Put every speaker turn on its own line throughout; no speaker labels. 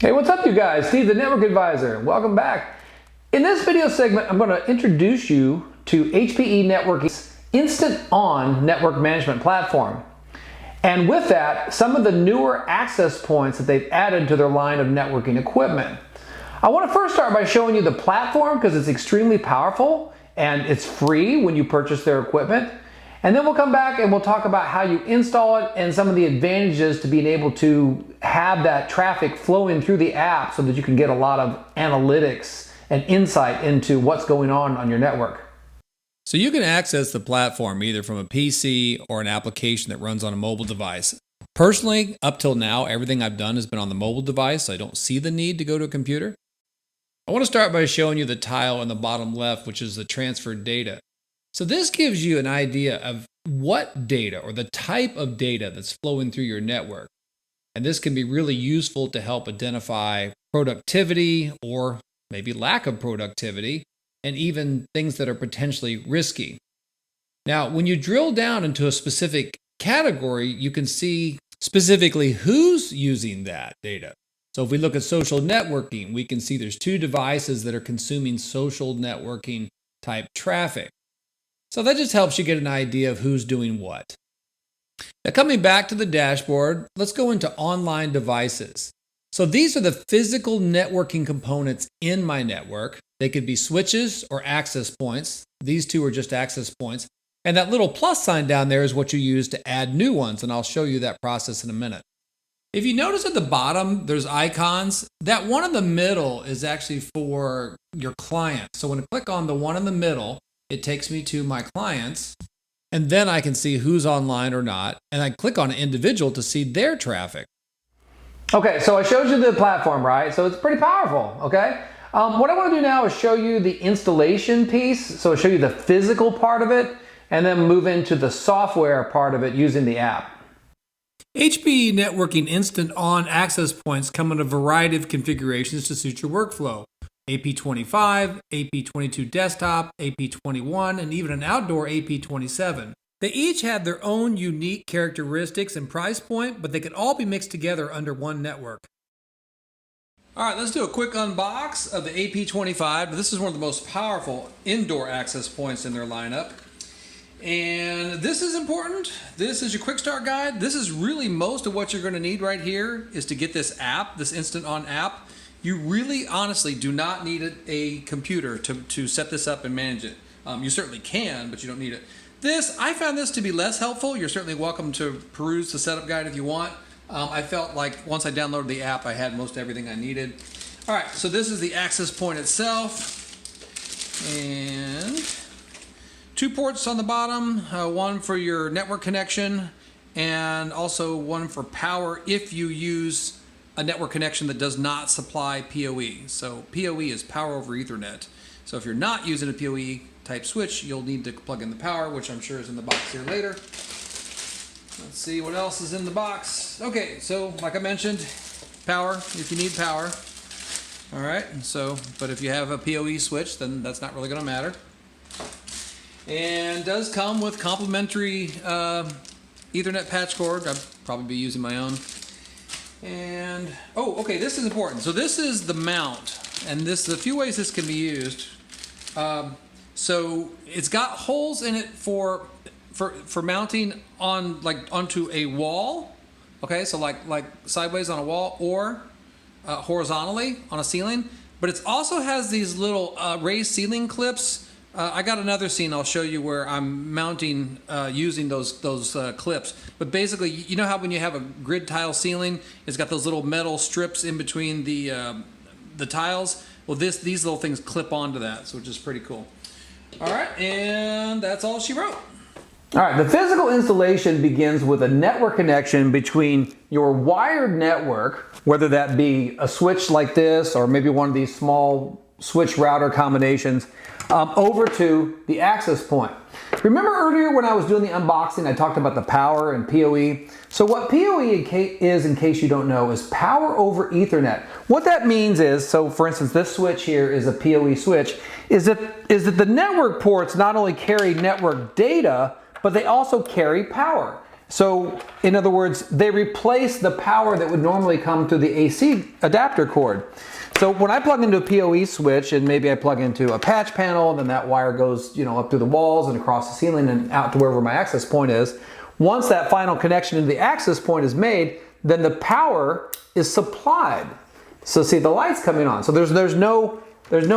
Hey, what's up you guys? Steve, the Network Advisor. Welcome back. In this video segment, I'm going to introduce you to HPE Networking's Instant On network management platform. And with that, some of the newer access points that they've added to their line of networking equipment. I want to first start by showing you the platform because it's extremely powerful and it's free when you purchase their equipment. And then we'll come back and we'll talk about how you install it and some of the advantages to being able to have that traffic flowing through the app so that you can get a lot of analytics and insight into what's going on your network.
So you can access the platform either from a PC or an application that runs on a mobile device. Personally, up till now, everything I've done has been on the mobile device, so I don't see the need to go to a computer. I want to start by showing you the tile in the bottom left, which is the transferred data. So this gives you an idea of what data or the type of data that's flowing through your network. And this can be really useful to help identify productivity or maybe lack of productivity and even things that are potentially risky. Now, when you drill down into a specific category, you can see specifically who's using that data. So if we look at social networking, we can see there's 2 devices that are consuming social networking type traffic. So that just helps you get an idea of who's doing what. Now coming back to the dashboard, let's go into online devices. So these are the physical networking components in my network. They could be switches or access points. These 2 are just access points. And that little plus sign down there is what you use to add new ones, and I'll show you that process in a minute. If you notice at the bottom, there's icons. That one in the middle is actually for your client. So when I click on the one in the middle, it takes me to my clients, and then I can see who's online or not, and I click on an individual to see their traffic.
Okay, so I showed you the platform, right? So it's pretty powerful, okay? What I want to do now is show you the installation piece, so I'll show you the physical part of it, and then move into the software part of it using the app.
HPE Networking Instant On access points come in a variety of configurations to suit your workflow. AP25, AP22 desktop, AP21, and even an outdoor AP27. They each have their own unique characteristics and price point, but they can all be mixed together under one network. All right, let's do a quick unbox of the AP25. This is one of the most powerful indoor access points in their lineup. And this is important. This is your quick start guide. This is really most of what you're going to need right here is to get this app, this Instant On app. You really honestly do not need a computer to set this up and manage it. You certainly can, but you don't need it. I found this to be less helpful. You're certainly welcome to peruse the setup guide if you want. I felt like once I downloaded the app, I had most everything I needed. All right, so this is the access point itself. And 2 ports on the bottom, one for your network connection, and also one for power if you use a network connection that does not supply PoE. So PoE is power over Ethernet. So if you're not using a PoE type switch, you'll need to plug in the power, which I'm sure is in the box here later. Let's see what else is in the box. Okay, so like I mentioned, power if you need power. All right, but if you have a PoE switch, then that's not really gonna matter. And does come with complimentary Ethernet patch cord. I'd probably be using my own. And, okay, this is important. So this is the mount, and there's a few ways this can be used. So it's got holes in it for mounting on onto a wall. Okay, so like sideways on a wall or horizontally on a ceiling. But it also has these little raised ceiling clips. I got another scene I'll show you where I'm mounting using those clips. But basically, you know how when you have a grid tile ceiling, it's got those little metal strips in between the tiles? Well, these little things clip onto that, so which is pretty cool. All right, and that's all she wrote.
All right, the physical installation begins with a network connection between your wired network, whether that be a switch like this or maybe one of these small switch router combinations, over to the access point. Remember earlier when I was doing the unboxing, I talked about the power and PoE. So what PoE is, in case you don't know, is power over Ethernet. What that means is, so for instance, this switch here is a PoE switch, is that the network ports not only carry network data, but they also carry power. So in other words, they replace the power that would normally come through the AC adapter cord. So when I plug into a PoE switch, and maybe I plug into a patch panel, then that wire goes, up through the walls and across the ceiling and out to wherever my access point is. Once that final connection to the access point is made, then the power is supplied. So see, the light's coming on. So there's no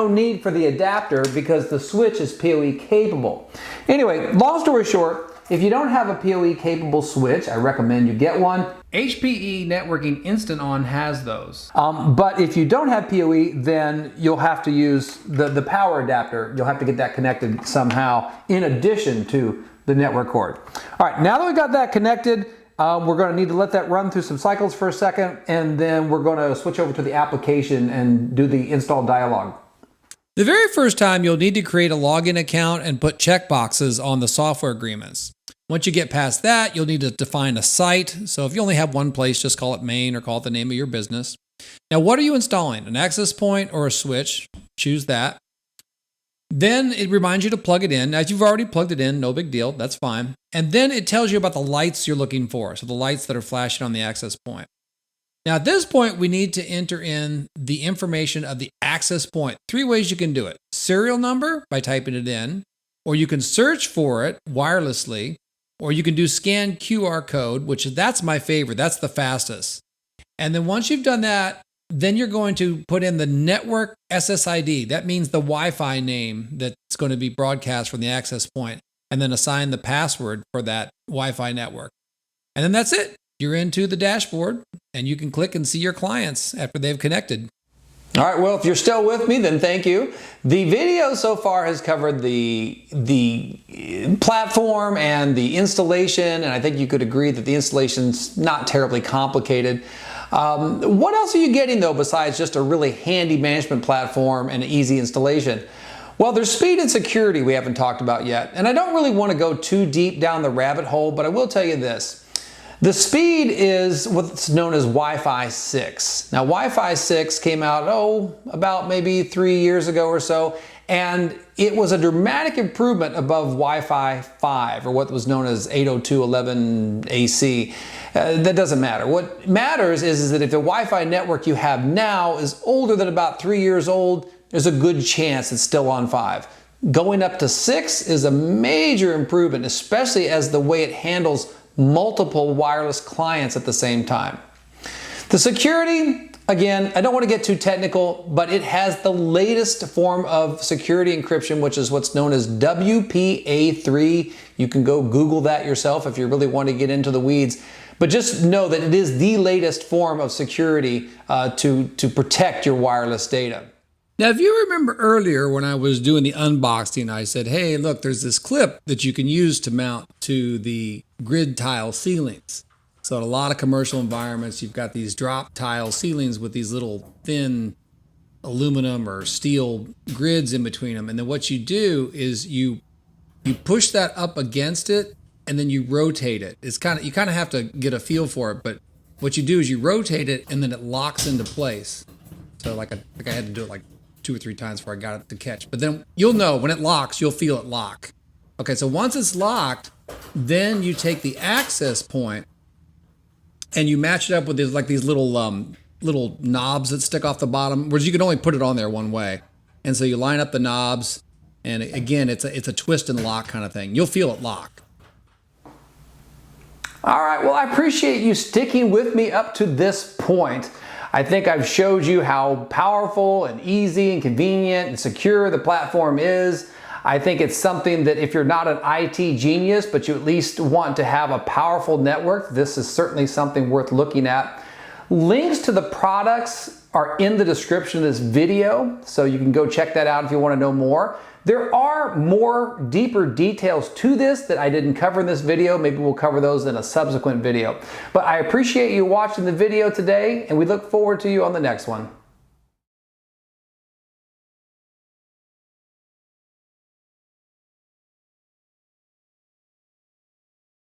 need for the adapter because the switch is PoE capable. Anyway, long story short, if you don't have a PoE capable switch, I recommend you get one.
HPE Networking Instant On has those.
But if you don't have PoE, then you'll have to use the power adapter. You'll have to get that connected somehow in addition to the network cord. All right, now that we've got that connected, we're going to need to let that run through some cycles for a second, and then we're going to switch over to the application and do the install dialog.
The very first time, you'll need to create a login account and put checkboxes on the software agreements. Once you get past that, you'll need to define a site. So if you only have one place, just call it main or call it the name of your business. Now, what are you installing? An access point or a switch? Choose that. Then it reminds you to plug it in. As you've already plugged it in, no big deal, that's fine. And then it tells you about the lights you're looking for. So the lights that are flashing on the access point. Now at this point, we need to enter in the information of the access point. 3 ways you can do it. Serial number by typing it in, or you can search for it wirelessly, or you can do scan QR code, which that's my favorite. That's the fastest. And then once you've done that, then you're going to put in the network SSID. That means the Wi-Fi name that's going to be broadcast from the access point, and then assign the password for that Wi-Fi network. And then that's it. You're into the dashboard, and you can click and see your clients after they've connected.
All right, well, if you're still with me, then thank you. The video so far has covered the platform and the installation, and I think you could agree that the installation's not terribly complicated. What else are you getting, though, besides just a really handy management platform and an easy installation? Well, there's speed and security we haven't talked about yet, and I don't really want to go too deep down the rabbit hole, but I will tell you this. The speed is what's known as Wi-Fi 6. Now, Wi-Fi 6 came out, about maybe 3 years ago or so, and it was a dramatic improvement above Wi-Fi 5, or what was known as 802.11ac. That doesn't matter. What matters is that if the Wi-Fi network you have now is older than about 3 years old, there's a good chance it's still on 5. Going up to 6 is a major improvement, especially as the way it handles multiple wireless clients at the same time. The security, again, I don't want to get too technical, but it has the latest form of security encryption, which is what's known as WPA3. You can go Google that yourself if you really want to get into the weeds. But just know that it is the latest form of security to protect your wireless data.
Now, if you remember earlier when I was doing the unboxing, I said, hey, look, there's this clip that you can use to mount to the grid tile ceilings. So in a lot of commercial environments, you've got these drop tile ceilings with these little thin aluminum or steel grids in between them. And then what you do is you push that up against it and then you rotate it. You kind of have to get a feel for it, but what you do is you rotate it and then it locks into place. So like I had to do it like 2 or 3 times before I got it to catch. But then you'll know when it locks, you'll feel it lock. Okay, so once it's locked, then you take the access point and you match it up with these little knobs that stick off the bottom, whereas you can only put it on there one way. And so you line up the knobs, and again, it's a twist and lock kind of thing. You'll feel it lock.
All right, well, I appreciate you sticking with me up to this point. I think I've showed you how powerful and easy and convenient and secure the platform is. I think it's something that if you're not an IT genius, but you at least want to have a powerful network, this is certainly something worth looking at. Links to the products are in the description of this video, so you can go check that out if you want to know more. There are more deeper details to this that I didn't cover in this video. Maybe we'll cover those in a subsequent video. But I appreciate you watching the video today, and we look forward to you on the next one.